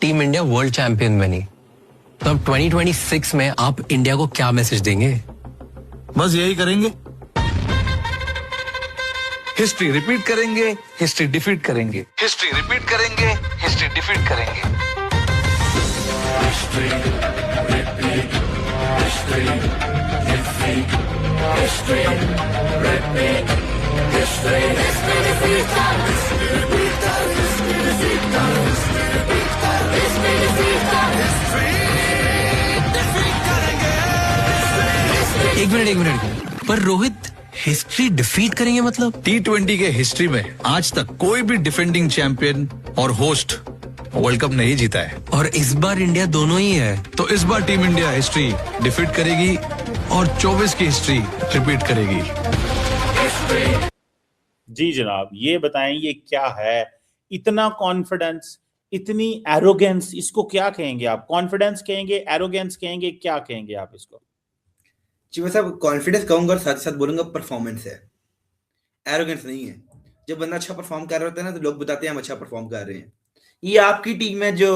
Team India world champion बनी, तो अब 2026 में आप इंडिया को क्या मैसेज देंगे? बस यही करेंगे, हिस्ट्री रिपीट करेंगे, हिस्ट्री डिफीट करेंगे, हिस्ट्री रिपीट करेंगे, हिस्ट्री डिफीट करेंगे। History repeat, history defeat, history repeat, history defeat, history repeat, history defeat, history repeat, history defeat, history defeat करेंगे। एक मिनट, पर रोहित, हिस्ट्री डिफीट करेंगे मतलब? T20 के हिस्ट्री में आज तक कोई भी डिफेंडिंग चैंपियन और होस्ट वर्ल्ड कप नहीं जीता है, और इस बार इंडिया दोनों ही है। तो इस बार टीम इंडिया हिस्ट्री डिफीट करेगी और 24 की हिस्ट्री रिपीट करेगी। जी जनाब, ये बताएं, ये क्या है? इतना कॉन्फिडेंस, इतनी एरोगेंस, इसको क्या कहेंगे आप? कॉन्फिडेंस कहेंगे, एरोगेंस कहेंगे, क्या कहेंगे आप इसको? जी मैं साहब कॉन्फिडेंस कहूंगा और साथ साथ बोलूंगा परफॉर्मेंस है, एरोगेंस नहीं है। जब बंदा अच्छा परफॉर्म कर रहा होता है ना, तो लोग बताते हैं हम अच्छा परफॉर्म कर रहे हैं। ये आपकी टीम है जो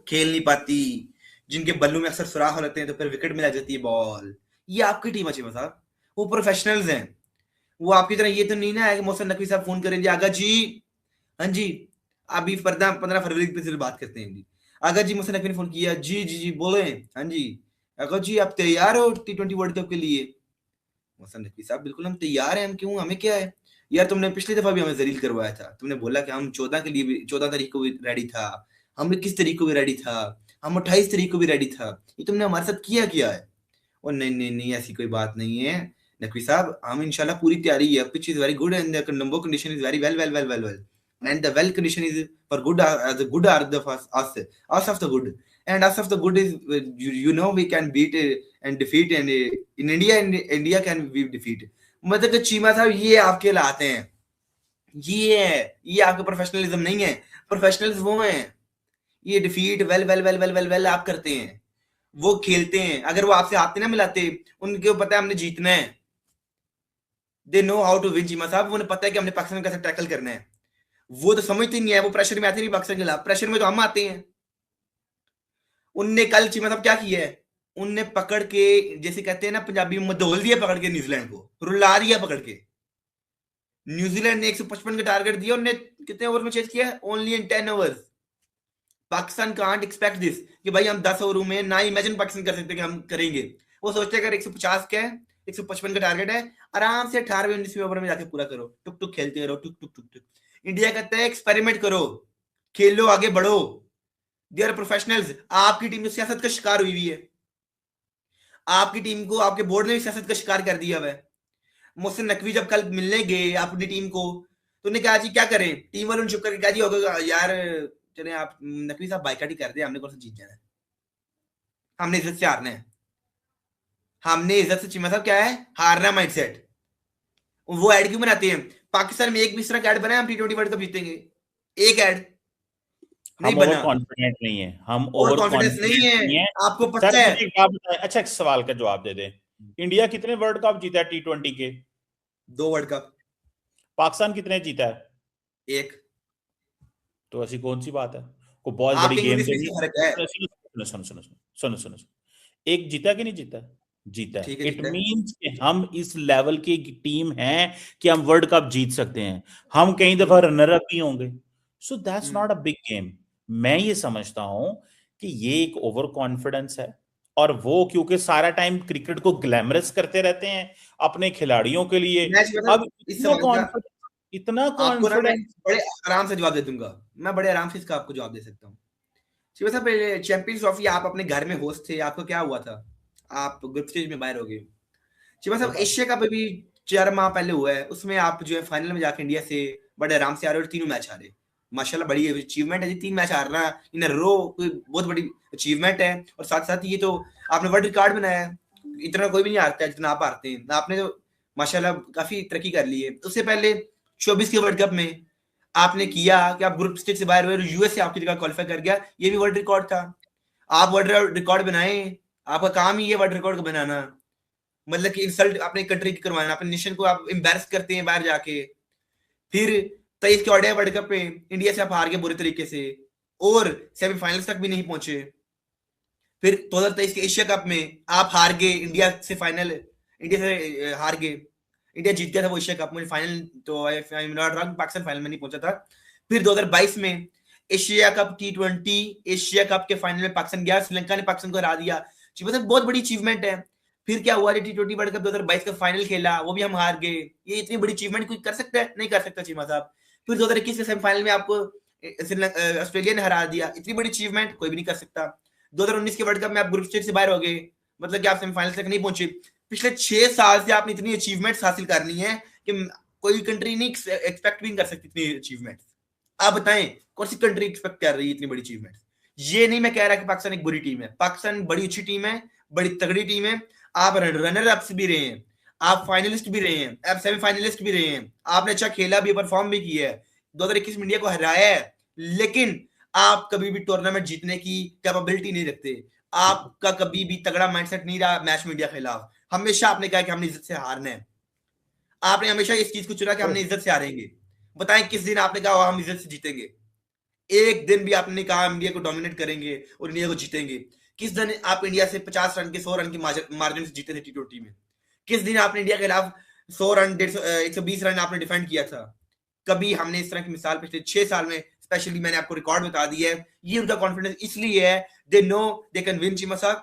खेल नहीं पाती, जिनके बल्लू में अक्सर सुराख रहते हैं तो फिर विकेट में लग जाती है बॉल, ये आपकी टीम है चीमा साहब। वो प्रोफेशनल्स हैं, वो आपकी तरह ये तो नहीं ना है कि मोहसिन नकवी साहब फोन करेंगे, आगा जी, हाँ जी, अभी 15 फरवरी पे सिर्फ बात करते हैं जी, आगा जी मोहसिन नकवी ने फोन किया, जी जी जी बोले, हाँ जी अगर जी आप तैयार हो T20 वर्ल्ड कप के लिए? मोहसिन नकवी साहब बिल्कुल हम तैयार हैं, हम क्यों, हमें क्या है यार, तुमने पिछली दफा भी हमें जलील करवाया था, तुमने बोला कि हम 14 के लिए भी 14 तारीख को भी रेडी था, हम 21 तारीख को भी रेडी था, हम 28 तारीख को भी रेडी था, ये तुमने हमारे साथ किया है। और नहीं नहीं नहीं ऐसी कोई बात नहीं है नकवी साहब, हम इंशाल्लाह पूरी तैयारी है, pitch is very good and the number condition is very well and the well condition is for good, the good are the us of the good, and us of the good is you know we can beat and defeat, and in India can we defeat। मतलब कि चीमा साहब ये आपके लाते हैं, ये आपके professionalism नहीं है, प्रोफेशनल्स वो हैं, ये डिफीट वेल आप करते हैं, वो खेलते हैं। अगर वो आपसे हाथ ना मिलाते, उनको पता है हमने जीतना है, they know how to win Cheema साहब, उन्हें पता है कि हमने पाकिस्तान को कैसे टैकल करना है। वो तो समझते नहीं है, वो प्रेशर में आते नहीं पाकिस्तान के खिलाफ, प्रेशर में तो हम आते हैं। उनने कल चीमा साहब क्या किया है, उनने पकड़ के, जैसे कहते हैं ना पंजाबी में, मदोल दिया पकड़ के, न्यूजीलैंड को रुला दिया पकड़ के। न्यूजीलैंड ने 155 का टारगेट दिया, उन्होंने कितने ओवर में चेज किया? Only in 10 overs. Pakistan can't expect this कि भाई हम 10 ओवरों में ना इमेजिन पाकिस्तान कर सकते कि हम करेंगे। वो सोचते हैं अगर 150 का है, 155 का टारगेट है, आराम से 18वें-19वें ओवर में जाके पूरा करो, टुक टुक खेलते रहो, टुक टुक टुक टुक। इंडिया कहता है एक्सपेरिमेंट करो, खेलो, आगे बढ़ो, दे आर प्रोफेशनल्स। आपकी टीम तो सियासत का शिकार हुई है, आपकी टीम को आपके बोर्ड ने भी सियासत का शिकार कर दिया है। मोहसिन नकवी जब कल मिलने गए अपनी टीम को, तो उन्होंने कहा जी क्या करें, टीम वालों ने चुप करके कहा जी होगा यार चले आप नकवी साहब बाइकाट ही कर दे, हमने कौन सा जीत जाना है, हमने इज्जत से हारना है, हमने इज्जत से, चीमा साहब क्या है, हारना माइंडसेट। वो ऐड क्यों बनाते हैं? पाकिस्तान में एक भी इस तरह का ऐड बना है हम T20 वर्ल्ड कप जीतेंगे, एक ऐड नहीं बना। कॉन्फिडेंट नहीं है, हम ओवर कॉन्फिडेंस नहीं है, आपको पता है। अच्छा एक सवाल का जवाब दे दें, इंडिया कितने वर्ल्ड कप जीता है T20 के? 2 वर्ल्ड कप। पाकिस्तान कितने जीता है? 1। तो ऐसी कौन सी बात है, को बहुत बड़ी गेम सुनो, एक जीता कि नहीं जीता? जीता है। इट मींस कि हम इस लेवल की टीम हैं कि हम वर्ल्ड कप जीत सकते हैं, हम कई दफा रनर अप भी होंगे, so that's not a big game. मैं ये समझता हूं कि ये एक ओवर कॉन्फिडेंस है, और वो क्योंकि सारा टाइम क्रिकेट को ग्लैमरस करते रहते हैं अपने खिलाड़ियों के लिए। अब इतना कॉन्फिडेंस, बड़े आराम से जवाब दे दूंगा मैं, बड़े आराम से इसका आपको जवाब दे सकता हूँ। शिवा साहब चैंपियंस ट्रॉफी आप अपने घर में होस्ट थे, आपको क्या हुआ था, आप ग्रुप स्टेज में बाहर हो गए। शिवा साहब एशिया कप भी 4 माह पहले हुआ है, उसमें आप जो है फाइनल में जाके इंडिया से बड़े आराम से आ रहे हो और 3 मैच आ रहे, माशाल्लाह बड़ी अचीवमेंट है जी, 3 मैच हारना इन रो कोई बहुत बड़ी अचीवमेंट है। और साथ साथ ये तो आपने वर्ल्ड रिकॉर्ड बनाया है, इतना कोई भी नहीं हारता है जितना आप हारते हैं, आपने तो माशाल्लाह काफी तरक्की कर ली है। उससे पहले 24 के वर्ल्ड कप में आपने किया कि आप ग्रुप स्टेज से बाहर हुए, यूएस से आपकी जगह क्वालिफाई कर गया, ये भी वर्ल्ड रिकॉर्ड था। आप वर्ल्ड रिकॉर्ड बनाए, आपका काम ही है वर्ल्ड रिकॉर्ड को बनाना, मतलब कि इंसल्ट अपने कंट्री की करवाना, अपने नेशन को आप एम्बैरस करते हैं बाहर जाके। फिर 23 के ओडीआई वर्ल्ड कप में इंडिया से आप हार गए बुरे तरीके से, और सेमीफाइनल्स तक भी नहीं पहुंचे। फिर 2023 के एशिया कप में आप हार गए इंडिया से हार गए। इंडिया जीत गया था वो एशिया कप में फाइनल, तो I am not wrong, Pakistan final में नहीं पहुंचा था। फिर 2022 में Asia cup T20 Asia cup के फाइनल में पाकिस्तान गया, श्रीलंका ने पाकिस्तान को हरा दिया, मतलब बहुत बड़ी अचीवमेंट है। फिर क्या हुआ, T20 वर्ल्ड कप 2022 का फाइनल खेला, वो भी हम हार गए। ये इतनी बड़ी अचीवमेंट कोई कर सकता है? नहीं कर सकता चीमा साहब। फिर 2021 के सेमीफाइनल में आपको ऑस्ट्रेलिया ने हरा दिया, इतनी बड़ी अचीवमेंट कोई भी नहीं कर सकता। 2019 के वर्ल्ड कप में आप ग्रुप स्टेज से बाहर हो गए, मतलब कि आप सेमीफाइनल तक नहीं पहुंचे। पिछले 6 साल से आपने इतनी अचीवमेंट्स हासिल कर ली है कि कोई कंट्री नहीं एक्सपेक्ट भी नहीं कर सकती इतनी अचीवमेंट्स। आप बताएं कौन सी कंट्री एक्सपेक्ट कर रही है इतनी बड़ी अचीवमेंट्स? ये नहीं मैं कह रहा कि पाकिस्तान एक बुरी टीम है, पाकिस्तान बड़ी अच्छी टीम है, बड़ी तगड़ी टीम है। आप रनर अप भी रहे हैं, आप फाइनलिस्ट भी रहे हैं, आप सेमीफाइनलिस्ट भी रहे हैं, आपने अच्छा खेला भी, परफॉर्म भी किया है, 2021 में इंडिया को हराया है, लेकिन आप कभी भी टूर्नामेंट जीतने की कैपेबिलिटी नहीं रखते। आपका कभी भी तगड़ा माइंडसेट नहीं रहा मैच में इंडिया के खिलाफ। हमेशा आपने कहा कि हमने इज्जत से हारना है, आपने हमेशा इस चीज को चुना कि हमने इज्जत से हारेंगे। बताएं किस दिन आपने कहा हम इज्जत से जीतेंगे? एक दिन भी आपने कहा इंडिया को डोमिनेट करेंगे और इंडिया को जीतेंगे? किस दिन आप इंडिया से 50 रन के 100 रन की मार्जिन से जीते थे T20 में? किस दिन आपने इंडिया के खिलाफ 100 रन 120 रन आपने डिफेंड किया था? कभी हमने इस तरह की मिसाल पिछले 6 साल में स्पेशली मैंने आपको रिकॉर्ड बता दिया है। ये उनका कॉन्फिडेंस इसलिए है, they no they can win Cheema साहब।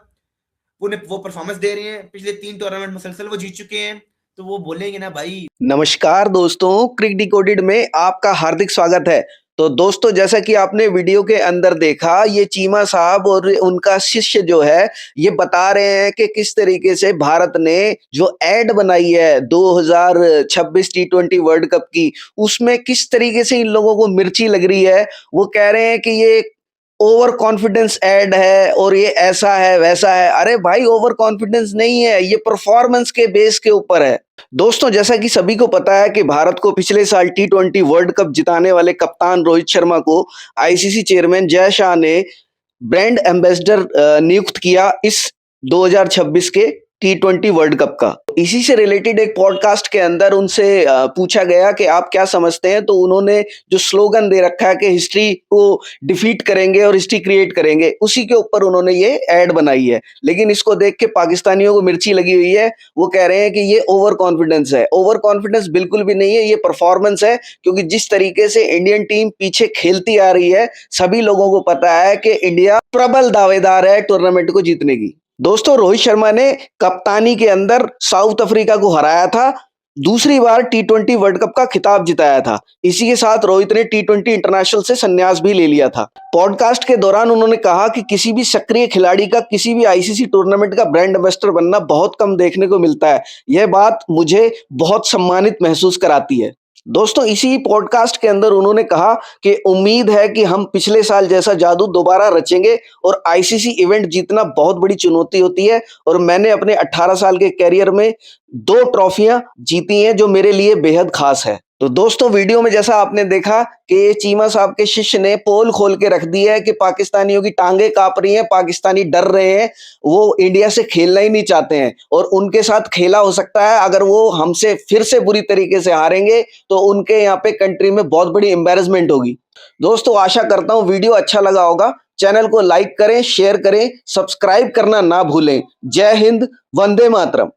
वो परफॉर्मेंस दे रहे हैं, पिछले 3 टूर्नामेंट मुसलसल वो जीत चुके हैं, तो वो बोलेंगे ना भाई। नमस्कार दोस्तों, क्रिक डिकोडेड में आपका हार्दिक स्वागत है। तो दोस्तों, जैसा कि आपने वीडियो के अंदर देखा, ये चीमा साहब और उनका शिष्य जो है ये बता रहे हैं कि किस तरीके से भारत ने जो एड बनाई है 2026 T20 वर्ल्ड कप की, उसमें किस तरीके से इन लोगों को मिर्ची लग रही है। वो कह रहे हैं कि ये ओवर कॉन्फिडेंस एड है और ये ऐसा है वैसा है। अरे भाई, ओवर कॉन्फिडेंस नहीं है, ये परफॉर्मेंस के बेस के ऊपर है। दोस्तों, जैसा कि सभी को पता है कि भारत को पिछले साल T20 वर्ल्ड कप जिताने वाले कप्तान रोहित शर्मा को आईसीसी चेयरमैन जय शाह ने ब्रांड एम्बेसडर नियुक्त किया इस 2026 के T20 वर्ल्ड कप का। इसी से रिलेटेड एक पॉडकास्ट के अंदर उनसे पूछा गया कि आप क्या समझते हैं, तो उन्होंने जो स्लोगन दे रखा है कि हिस्ट्री को डिफीट करेंगे और हिस्ट्री क्रिएट करेंगे, उसी के ऊपर उन्होंने ये एड बनाई है। लेकिन इसको देख के पाकिस्तानियों को मिर्ची लगी हुई है। वो कह रहे हैं कि ये ओवर कॉन्फिडेंस है। ओवर कॉन्फिडेंस बिल्कुल भी नहीं है, ये परफॉर्मेंस है। क्योंकि जिस तरीके से इंडियन टीम पीछे खेलती आ रही है, सभी लोगों को पता है कि इंडिया प्रबल दावेदार है टूर्नामेंट को जीतने की। दोस्तों, रोहित शर्मा ने कप्तानी के अंदर साउथ अफ्रीका को हराया था, दूसरी बार T20 वर्ल्ड कप का खिताब जिताया था। इसी के साथ रोहित ने T20 इंटरनेशनल से संन्यास भी ले लिया था। पॉडकास्ट के दौरान उन्होंने कहा कि किसी भी सक्रिय खिलाड़ी का किसी भी आईसीसी टूर्नामेंट का ब्रांड एम्बेसडर बनना बहुत कम देखने को मिलता है। यह बात मुझे बहुत सम्मानित महसूस कराती है। दोस्तों, इसी पॉडकास्ट के अंदर उन्होंने कहा कि उम्मीद है कि हम पिछले साल जैसा जादू दोबारा रचेंगे और आईसीसी इवेंट जीतना बहुत बड़ी चुनौती होती है और मैंने अपने 18 साल के कैरियर में 2 ट्रॉफियां जीती हैं जो मेरे लिए बेहद खास है। तो दोस्तों, वीडियो में जैसा आपने देखा कि चीमा साहब के शिष्य ने पोल खोल के रख दी है कि पाकिस्तानियों की टांगे कांप रही हैं, पाकिस्तानी डर रहे हैं, वो इंडिया से खेलना ही नहीं चाहते हैं और उनके साथ खेला हो सकता है। अगर वो हमसे फिर से बुरी तरीके से हारेंगे तो उनके यहाँ पे कंट्री में बहुत बड़ी एम्बैरेसमेंट होगी। दोस्तों, आशा करता हूं वीडियो अच्छा लगा होगा। चैनल को लाइक करें, शेयर करें, सब्सक्राइब करना ना भूलें। जय हिंद, वंदे मातरम।